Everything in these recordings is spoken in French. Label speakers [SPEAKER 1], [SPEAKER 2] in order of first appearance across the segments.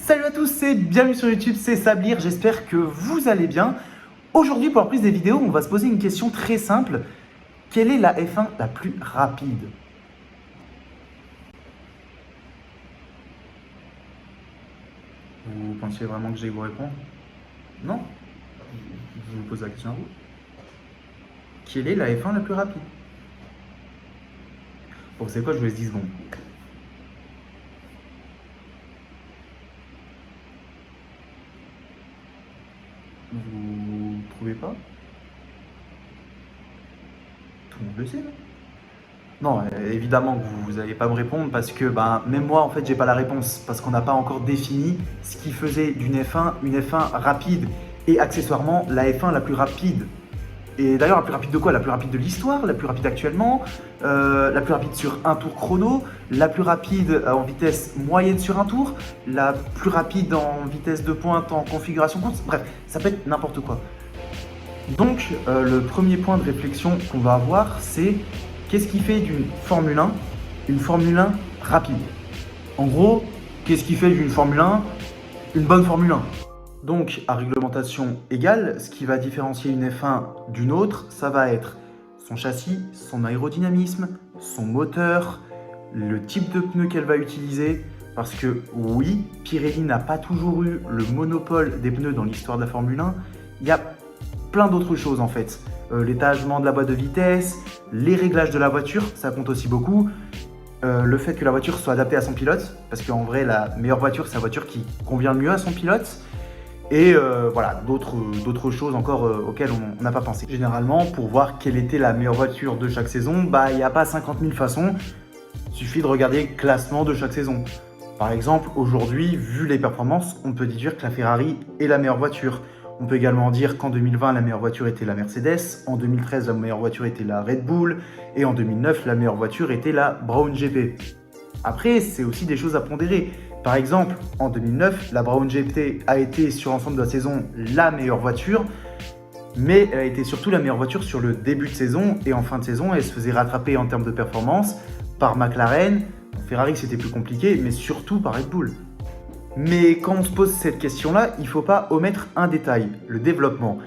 [SPEAKER 1] Salut à tous et bienvenue sur YouTube, c'est Sablir, j'espère que vous allez bien. Aujourd'hui pour la prise des vidéos, on va se poser une question très simple. Quelle est la F1 la plus rapide? Vous pensiez vraiment que j'allais vous répondre? Non? Je vous pose la question à vous. Quelle est la F1 la plus rapide? Bon, c'est quoi, je vous laisse 10 secondes. Vous trouvez pas? Tout le monde le sait, non? Non, évidemment que vous n'allez pas me répondre parce que même moi, en fait, j'ai pas la réponse parce qu'on n'a pas encore défini ce qui faisait d'une F1 une F1 rapide et accessoirement la F1 la plus rapide. Et d'ailleurs, la plus rapide de quoi? La plus rapide de l'histoire, la plus rapide actuellement, la plus rapide sur un tour chrono, la plus rapide en vitesse moyenne sur un tour, la plus rapide en vitesse de pointe en configuration course. Bref, ça peut être n'importe quoi. Donc, le premier point de réflexion qu'on va avoir, c'est qu'est-ce qui fait d'une Formule 1 une Formule 1 rapide? En gros, qu'est-ce qui fait d'une Formule 1 une bonne Formule 1? Donc, à réglementation égale, ce qui va différencier une F1 d'une autre, ça va être son châssis, son aérodynamisme, son moteur, le type de pneus qu'elle va utiliser. Parce que oui, Pirelli n'a pas toujours eu le monopole des pneus dans l'histoire de la Formule 1. Il y a plein d'autres choses en fait. L'étagement de la boîte de vitesse, les réglages de la voiture, ça compte aussi beaucoup. Le fait que la voiture soit adaptée à son pilote, parce qu'en vrai, la meilleure voiture, c'est la voiture qui convient le mieux à son pilote. Et voilà, d'autres choses encore auxquelles on n'a pas pensé. Généralement, pour voir quelle était la meilleure voiture de chaque saison, il n'y a pas 50 000 façons. Il suffit de regarder le classement de chaque saison. Par exemple, aujourd'hui, vu les performances, on peut dire que la Ferrari est la meilleure voiture. On peut également dire qu'en 2020, la meilleure voiture était la Mercedes, en 2013, la meilleure voiture était la Red Bull, et en 2009, la meilleure voiture était la Brown GP. Après, c'est aussi des choses à pondérer. Par exemple, en 2009, la Brown GP a été sur l'ensemble de la saison la meilleure voiture, mais elle a été surtout la meilleure voiture sur le début de saison, et en fin de saison, elle se faisait rattraper en termes de performance par McLaren. Ferrari, c'était plus compliqué, mais surtout par Red Bull. Mais quand on se pose cette question-là, il ne faut pas omettre un détail, le développement.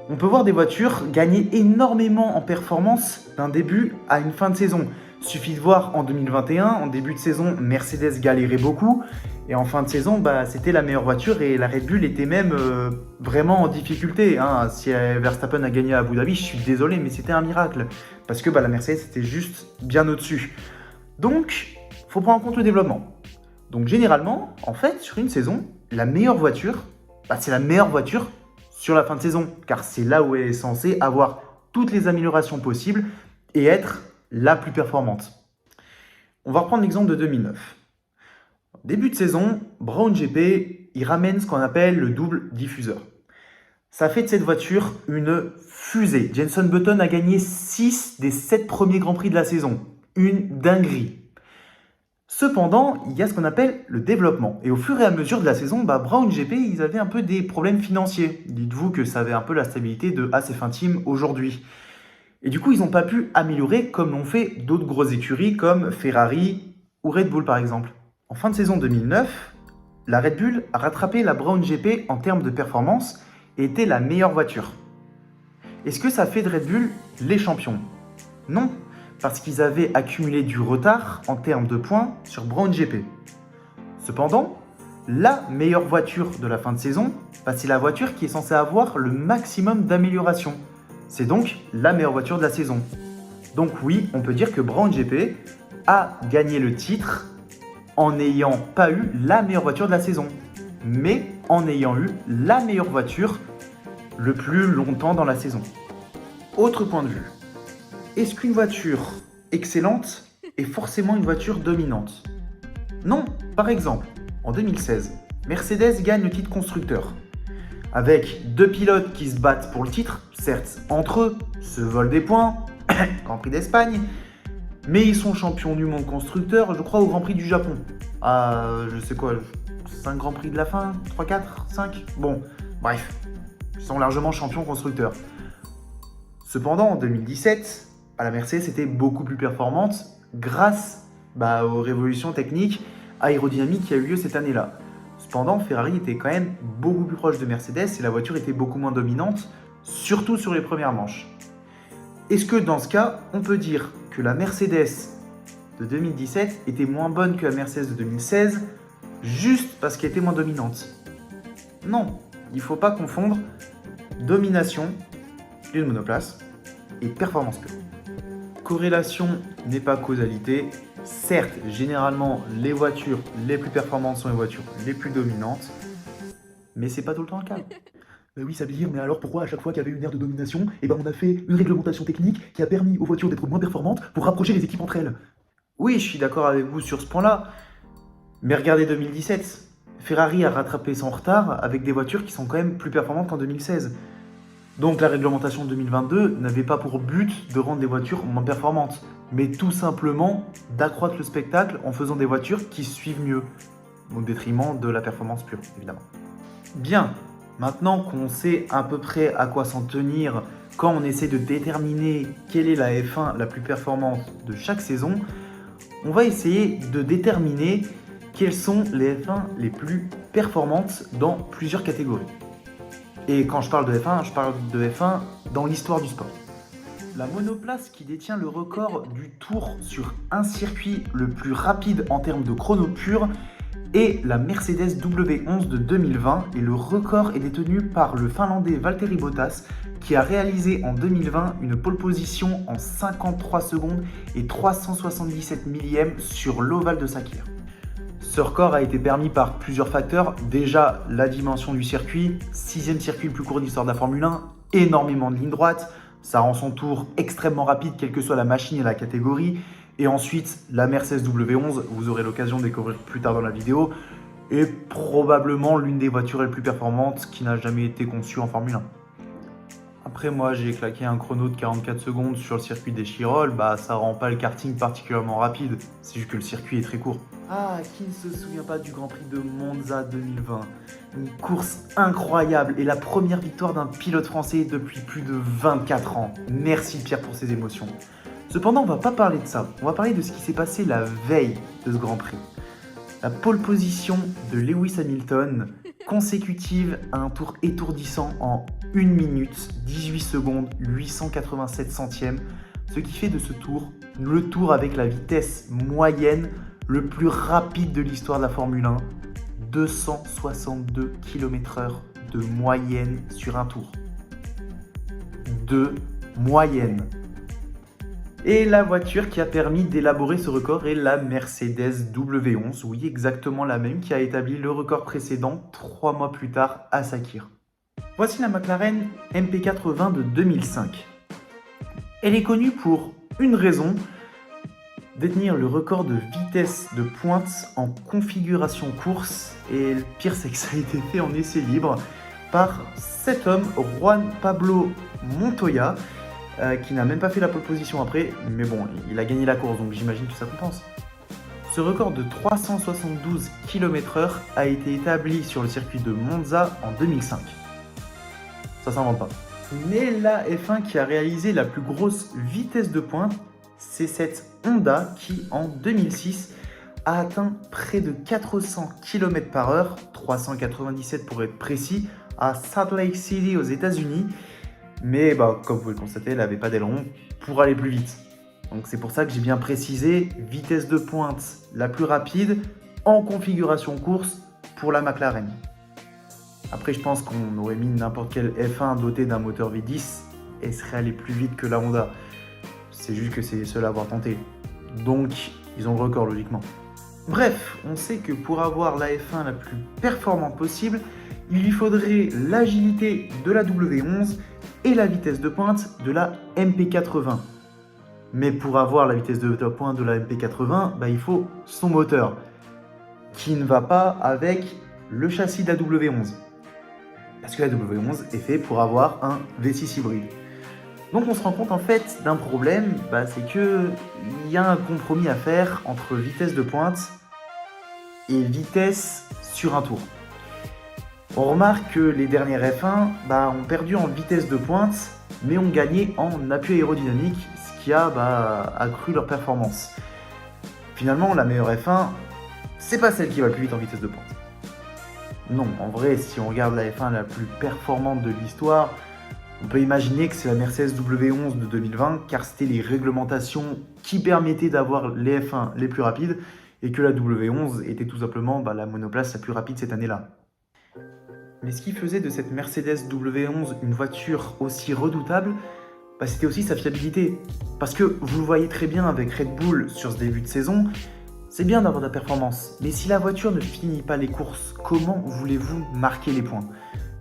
[SPEAKER 1] On peut voir des voitures gagner énormément en performance d'un début à une fin de saison. Suffit de voir en 2021, en début de saison, Mercedes galérait beaucoup. Et en fin de saison, c'était la meilleure voiture et la Red Bull était même vraiment en difficulté. Si Verstappen a gagné à Abu Dhabi, je suis désolé, mais c'était un miracle. Parce que la Mercedes était juste bien au-dessus. Donc, il faut prendre en compte le développement. Donc généralement, en fait, sur une saison, la meilleure voiture, c'est la meilleure voiture sur la fin de saison. Car c'est là où elle est censée avoir toutes les améliorations possibles et être la plus performante. On va reprendre l'exemple de 2009. Début de saison, Brown GP, il ramène ce qu'on appelle le double diffuseur. Ça fait de cette voiture une fusée. Jenson Button a gagné 6 des 7 premiers Grands Prix de la saison. Une dinguerie. Cependant, il y a ce qu'on appelle le développement. Et au fur et à mesure de la saison, Brown GP, ils avaient un peu des problèmes financiers. Dites-vous que ça avait un peu la stabilité de ACF Team aujourd'hui. Et du coup, ils n'ont pas pu améliorer comme l'ont fait d'autres grosses écuries comme Ferrari ou Red Bull par exemple. En fin de saison 2009, la Red Bull a rattrapé la Brown GP en termes de performance et était la meilleure voiture. Est-ce que ça fait de Red Bull les champions? Non, parce qu'ils avaient accumulé du retard en termes de points sur Brown GP. Cependant, la meilleure voiture de la fin de saison, c'est la voiture qui est censée avoir le maximum d'amélioration. C'est donc la meilleure voiture de la saison. Donc oui, on peut dire que Brown GP a gagné le titre en n'ayant pas eu la meilleure voiture de la saison, mais en ayant eu la meilleure voiture le plus longtemps dans la saison. Autre point de vue. Est-ce qu'une voiture excellente est forcément une voiture dominante? Non. Par exemple, en 2016, Mercedes gagne le titre constructeur. Avec 2 pilotes qui se battent pour le titre, certes entre eux, se volent des points, Grand Prix d'Espagne, mais ils sont champions du monde constructeur, je crois, au Grand Prix du Japon. Je sais quoi, 5 Grands Prix de la fin, 3, 4, 5, bon, bref, ils sont largement champions constructeurs. Cependant, en 2017, la Mercedes était beaucoup plus performante grâce aux révolutions techniques aérodynamiques qui a eu lieu cette année-là. Cependant, Ferrari était quand même beaucoup plus proche de Mercedes et la voiture était beaucoup moins dominante, surtout sur les premières manches. Est-ce que dans ce cas, on peut dire que la Mercedes de 2017 était moins bonne que la Mercedes de 2016 juste parce qu'elle était moins dominante? Non, il ne faut pas confondre domination d'une monoplace et performance pure. Corrélation n'est pas causalité. Certes, généralement, les voitures les plus performantes sont les voitures les plus dominantes, mais c'est pas tout le temps le cas.
[SPEAKER 2] Oui, ça veut dire, mais alors pourquoi à chaque fois qu'il y avait une ère de domination, on a fait une réglementation technique qui a permis aux voitures d'être moins performantes pour rapprocher les équipes entre elles?
[SPEAKER 1] Oui, je suis d'accord avec vous sur ce point-là, mais regardez 2017. Ferrari a rattrapé son retard avec des voitures qui sont quand même plus performantes qu'en 2016. Donc la réglementation 2022 n'avait pas pour but de rendre les voitures moins performantes, mais tout simplement d'accroître le spectacle en faisant des voitures qui suivent mieux, au détriment de la performance pure, évidemment. Bien, maintenant qu'on sait à peu près à quoi s'en tenir quand on essaie de déterminer quelle est la F1 la plus performante de chaque saison, on va essayer de déterminer quelles sont les F1 les plus performantes dans plusieurs catégories. Et quand je parle de F1 dans l'histoire du sport. La monoplace qui détient le record du tour sur un circuit le plus rapide en termes de chrono pur est la Mercedes W11 de 2020 et le record est détenu par le Finlandais Valtteri Bottas qui a réalisé en 2020 une pole position en 53 secondes et 377 millièmes sur l'ovale de Sakhir. Ce record a été permis par plusieurs facteurs. Déjà, la dimension du circuit, 6e circuit le plus court d'histoire de la Formule 1, énormément de lignes droites, ça rend son tour extrêmement rapide, quelle que soit la machine et la catégorie. Et ensuite, la Mercedes W11, vous aurez l'occasion de découvrir plus tard dans la vidéo, est probablement l'une des voitures les plus performantes qui n'a jamais été conçue en Formule 1. Après, moi, j'ai claqué un chrono de 44 secondes sur le circuit des Chirolles, ça rend pas le karting particulièrement rapide, c'est juste que le circuit est très court. Ah, qui ne se souvient pas du Grand Prix de Monza 2020? Une course incroyable et la première victoire d'un pilote français depuis plus de 24 ans. Merci Pierre pour ces émotions. Cependant, on va pas parler de ça, on va parler de ce qui s'est passé la veille de ce Grand Prix. La pole position de Lewis Hamilton, consécutive à un tour étourdissant en 1 minute, 18 secondes, 887 centièmes, ce qui fait de ce tour le tour avec la vitesse moyenne le plus rapide de l'histoire de la Formule 1, 262 km/h de moyenne sur un tour. De moyenne. Et la voiture qui a permis d'élaborer ce record est la Mercedes W11, oui exactement la même qui a établi le record précédent 3 mois plus tard à Sakhir. Voici la McLaren MP80 de 2005. Elle est connue pour une raison, détenir le record de vitesse de pointe en configuration course, et le pire c'est que ça a été fait en essai libre par cet homme, Juan Pablo Montoya, qui n'a même pas fait la pole position après, mais bon, il a gagné la course, donc j'imagine que ça compense. Ce record de 372 km/h a été établi sur le circuit de Monza en 2005. Ça s'invente pas. Mais la F1 qui a réalisé la plus grosse vitesse de pointe, c'est cette Honda qui, en 2006, a atteint près de 400 km/h, 397 pour être précis, à Salt Lake City aux États-Unis. Mais comme vous pouvez le constater, elle n'avait pas d'aileron pour aller plus vite. Donc c'est pour ça que j'ai bien précisé, vitesse de pointe la plus rapide en configuration course pour la McLaren. Après, je pense qu'on aurait mis n'importe quel F1 doté d'un moteur V10 et serait allé plus vite que la Honda. C'est juste que c'est les seuls à avoir tenté. Donc, ils ont le record logiquement. Bref, on sait que pour avoir la F1 la plus performante possible, il lui faudrait l'agilité de la W11 et la vitesse de pointe de la MP80. Mais pour avoir la vitesse de pointe de la MP80, il faut son moteur, qui ne va pas avec le châssis de la W11. Parce que la W11 est fait pour avoir un V6 hybride. Donc on se rend compte en fait d'un problème, c'est qu'il y a un compromis à faire entre vitesse de pointe et vitesse sur un tour. On remarque que les dernières F1 ont perdu en vitesse de pointe, mais ont gagné en appui aérodynamique, ce qui a accru leur performance. Finalement, la meilleure F1, c'est pas celle qui va le plus vite en vitesse de pointe. Non, en vrai, si on regarde la F1 la plus performante de l'histoire, on peut imaginer que c'est la Mercedes W11 de 2020, car c'était les réglementations qui permettaient d'avoir les F1 les plus rapides, et que la W11 était tout simplement la monoplace la plus rapide cette année-là. Mais ce qui faisait de cette Mercedes W11 une voiture aussi redoutable, c'était aussi sa fiabilité. Parce que vous le voyez très bien avec Red Bull sur ce début de saison, c'est bien d'avoir de la performance, mais si la voiture ne finit pas les courses, comment voulez-vous marquer les points?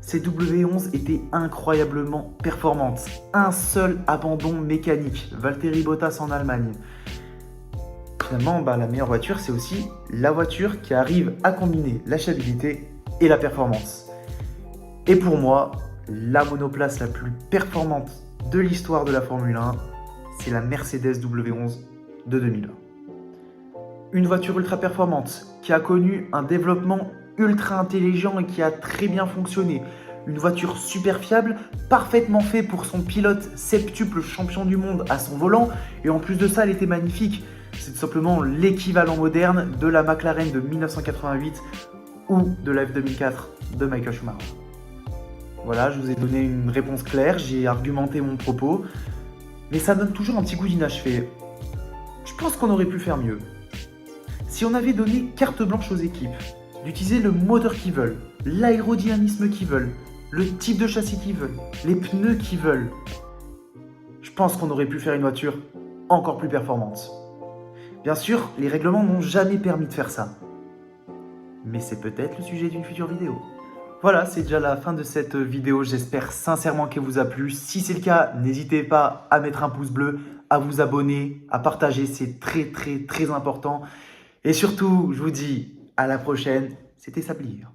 [SPEAKER 1] Cette W11 était incroyablement performante. Un seul abandon mécanique, Valtteri Bottas en Allemagne. Finalement, la meilleure voiture, c'est aussi la voiture qui arrive à combiner la fiabilité et la performance. Et pour moi, la monoplace la plus performante de l'histoire de la Formule 1, c'est la Mercedes W11 de 2020. Une voiture ultra performante qui a connu un développement ultra intelligent et qui a très bien fonctionné. Une voiture super fiable, parfaitement faite pour son pilote septuple champion du monde à son volant. Et en plus de ça, elle était magnifique. C'est tout simplement l'équivalent moderne de la McLaren de 1988 ou de la F2004 de Michael Schumacher. Voilà, je vous ai donné une réponse claire, j'ai argumenté mon propos. Mais ça donne toujours un petit goût d'inachevé. Je pense qu'on aurait pu faire mieux. Si on avait donné carte blanche aux équipes, d'utiliser le moteur qu'ils veulent, l'aérodynamisme qu'ils veulent, le type de châssis qu'ils veulent, les pneus qu'ils veulent, je pense qu'on aurait pu faire une voiture encore plus performante. Bien sûr, les règlements n'ont jamais permis de faire ça. Mais c'est peut-être le sujet d'une future vidéo. Voilà, c'est déjà la fin de cette vidéo. J'espère sincèrement qu'elle vous a plu. Si c'est le cas, n'hésitez pas à mettre un pouce bleu, à vous abonner, à partager. C'est très important. Et surtout, je vous dis à la prochaine. C'était Sablier.